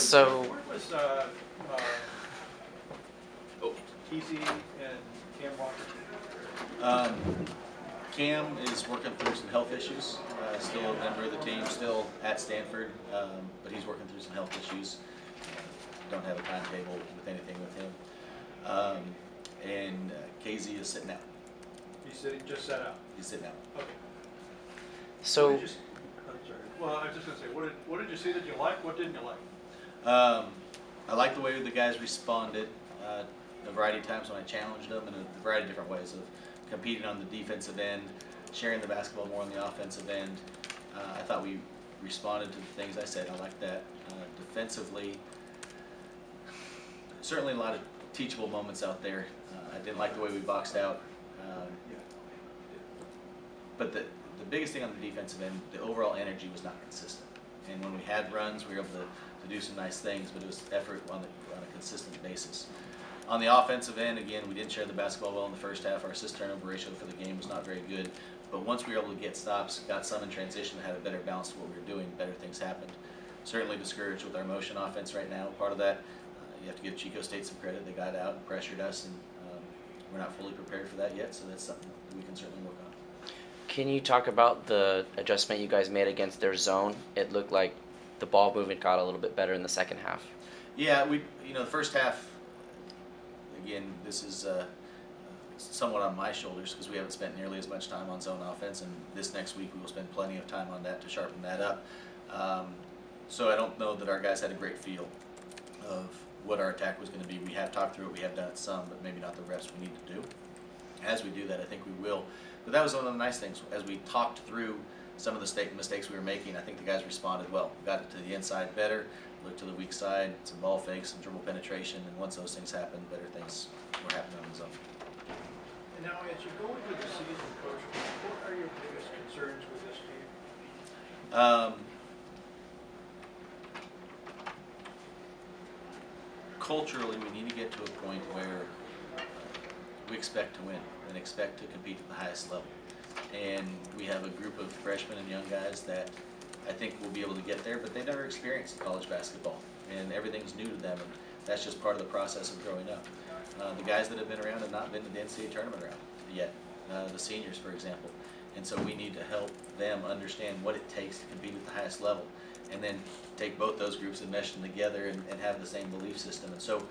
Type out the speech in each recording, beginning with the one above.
So, Where was Haase and Cam Walker? Cam is working through some health issues. Still a member of the team, still at Stanford, but he's working through some health issues. Don't have a timetable with anything with him. And KZ is sitting out. He's sitting, just sat out. He's sitting out. Okay. so I'm sorry. Well, I was just going to say, what did you see that you liked? What didn't you like? I like the way the guys responded a variety of times when I challenged them in a variety of different ways of competing on the defensive end, sharing the basketball more on the offensive end. I thought we responded to the things I said. I like that. Defensively, certainly a lot of teachable moments out there. I didn't like the way we boxed out. But the biggest thing on the defensive end, the overall energy was not consistent. And when we had runs, we were able to do some nice things, but it was effort on a consistent basis. On the offensive end, again, we didn't share the basketball well in the first half. Our assist turnover ratio for the game was not very good. But once we were able to get stops, got some in transition, had a better balance to what we were doing, better things happened. Certainly discouraged with our motion offense right now. Part of that, you have to give Chico State some credit. They got out and pressured us, and we're not fully prepared for that yet, so that's something that we can certainly work on. can you talk about the adjustment you guys made against their zone? It looked like the ball movement got a little bit better in the second half. Yeah, the first half, again, this is somewhat on my shoulders because we haven't spent nearly as much time on zone offense, and this next week we will spend plenty of time on that to sharpen that up. So I don't know that our guys had a great feel of what our attack was going to be. We have talked through it, we have done it some, but maybe not the reps we need to do. As we do that, I think we will. But that was one of the nice things. As we talked through some of the mistakes we were making, I think the guys responded well. We got it to the inside better, looked to the weak side, some ball fakes, some dribble penetration, and once those things happened, better things were happening on the zone. And now, as you go into the season, Coach, what are your biggest concerns with this team? Culturally, we need to get to a point where we expect to win and expect to compete at the highest level. And we have a group of freshmen and young guys that I think will be able to get there, but they've never experienced college basketball, and everything's new to them, and that's just part of the process of growing up. The guys that have been around have not been to the NCAA tournament round yet, the seniors, for example. And so we need to help them understand what it takes to compete at the highest level, and then take both those groups and mesh them together and have the same belief system. And so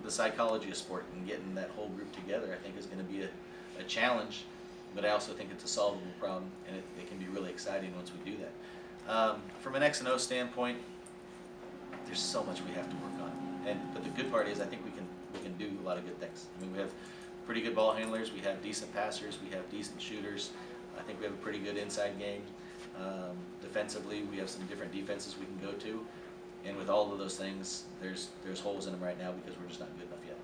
the psychology of sport and getting that whole group together, I think, is going to be a challenge, but I also think it's a solvable problem, and it can be really exciting once we do that. From an X and O standpoint, there's so much we have to work on, but the good part is I think we can do a lot of good things. I mean, we have pretty good ball handlers, we have decent passers, we have decent shooters. I think we have a pretty good inside game. Defensively, we have some different defenses we can go to, and with all of those things, there's holes in them right now because we're just not good enough yet.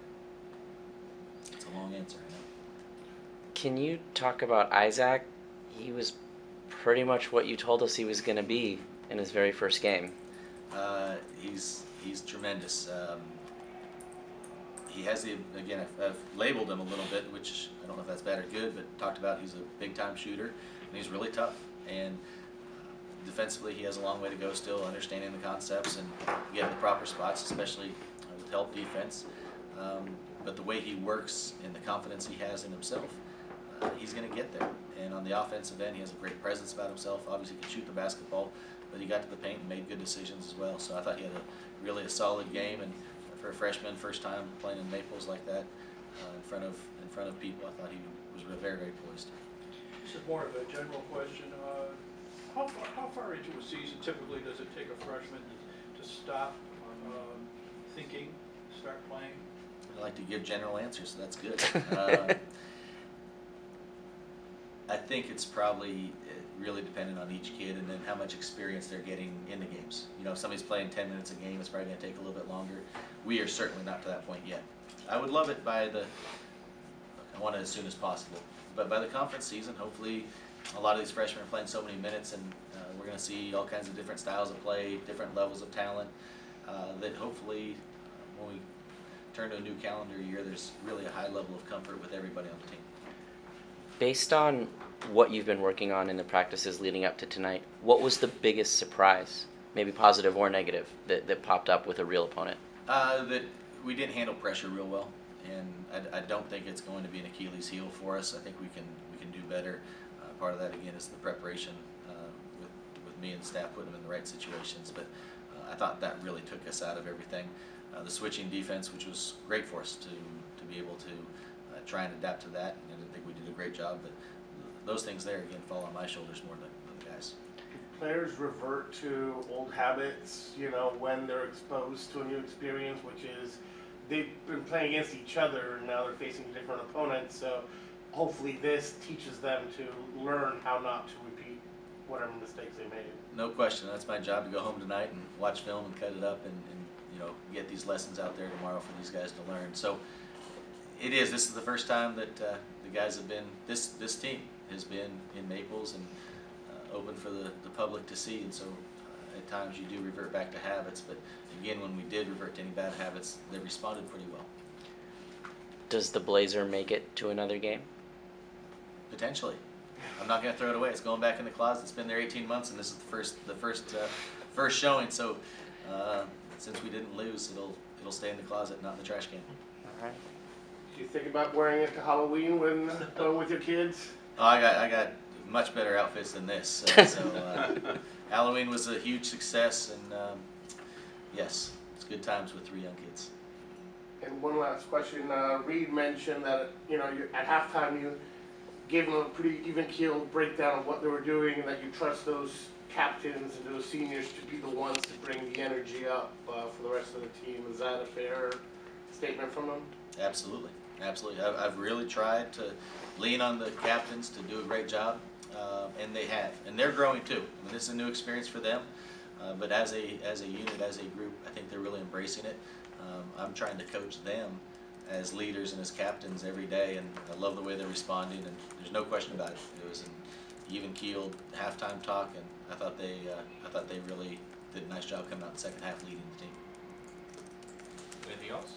It's a long answer, I know. Can you talk about Isaac? He was pretty much what you told us he was going to be in his very first game. He's tremendous. He has again, I've labeled him a little bit, which I don't know if that's bad or good, but talked about he's a big-time shooter, and he's really tough. And defensively, he has a long way to go still, understanding the concepts and getting the proper spots, especially with help defense. But the way he works and the confidence he has in himself, he's going to get there. And on the offensive end, he has a great presence about himself. Obviously, he can shoot the basketball, but he got to the paint and made good decisions as well. So I thought he had really a solid game, and for a freshman, first time playing in Naples like that, in front of people, I thought he was very, very poised. This is more of a general question. How far into a season typically does it take a freshman to stop thinking, start playing? I like to give general answers, so that's good. I think it's probably really dependent on each kid and then how much experience they're getting in the games. You know, if somebody's playing 10 minutes a game, it's probably going to take a little bit longer. We are certainly not to that point yet. I would love it I want it as soon as possible. But by the conference season, hopefully a lot of these freshmen are playing so many minutes, and we're going to see all kinds of different styles of play, different levels of talent, that hopefully when we turn to a new calendar year, there's really a high level of comfort with everybody on the team. Based on what you've been working on in the practices leading up to tonight, what was the biggest surprise maybe positive or negative, that popped up with a real opponent? That we didn't handle pressure real well, and I don't think it's going to be an Achilles heel for us. I think we can do better. Part of that again is the preparation with me and the staff putting them in the right situations. But I thought that really took us out of everything. The switching defense, which was great for us to be able to try and adapt to that, and I think we did a great job. But those things there again fall on my shoulders more than the guys. Players revert to old habits, you know, when they're exposed to a new experience, which is they've been playing against each other and now they're facing different opponents. So hopefully this teaches them to learn how not to repeat whatever mistakes they made. No question. That's my job, to go home tonight and watch film and cut it up and you know, get these lessons out there tomorrow for these guys to learn. So this is the first time that the guys have been, this team has been in Maples and open for the public to see, and so at times you do revert back to habits, but again, when we did revert to any bad habits, they responded pretty well. Does the Blazer make it to another game? Potentially. I'm not going to throw it away. It's going back in the closet. It's been there 18 months, and this is the first showing. So since we didn't lose, it'll stay in the closet, not in the trash can. All right. Do you think about wearing it to Halloween when with your kids? Oh, I got much better outfits than this. Halloween was a huge success, and yes, it's good times with 3 young kids. And one last question. Reed mentioned that at halftime you gave them a pretty even-keeled breakdown of what they were doing, and that you trust those captains and those seniors to be the ones to bring the energy up for the rest of the team. Is that a fair statement from them? Absolutely, absolutely. I've really tried to lean on the captains to do a great job, and they have, and they're growing too. I mean, this is a new experience for them, but as a unit, as a group, I think they're really embracing it. I'm trying to coach them as leaders and as captains every day, and I love the way they're responding, and there's no question about it. It was an even-keeled halftime talk, and I thought they really did a nice job coming out in the second half leading the team. Anything else?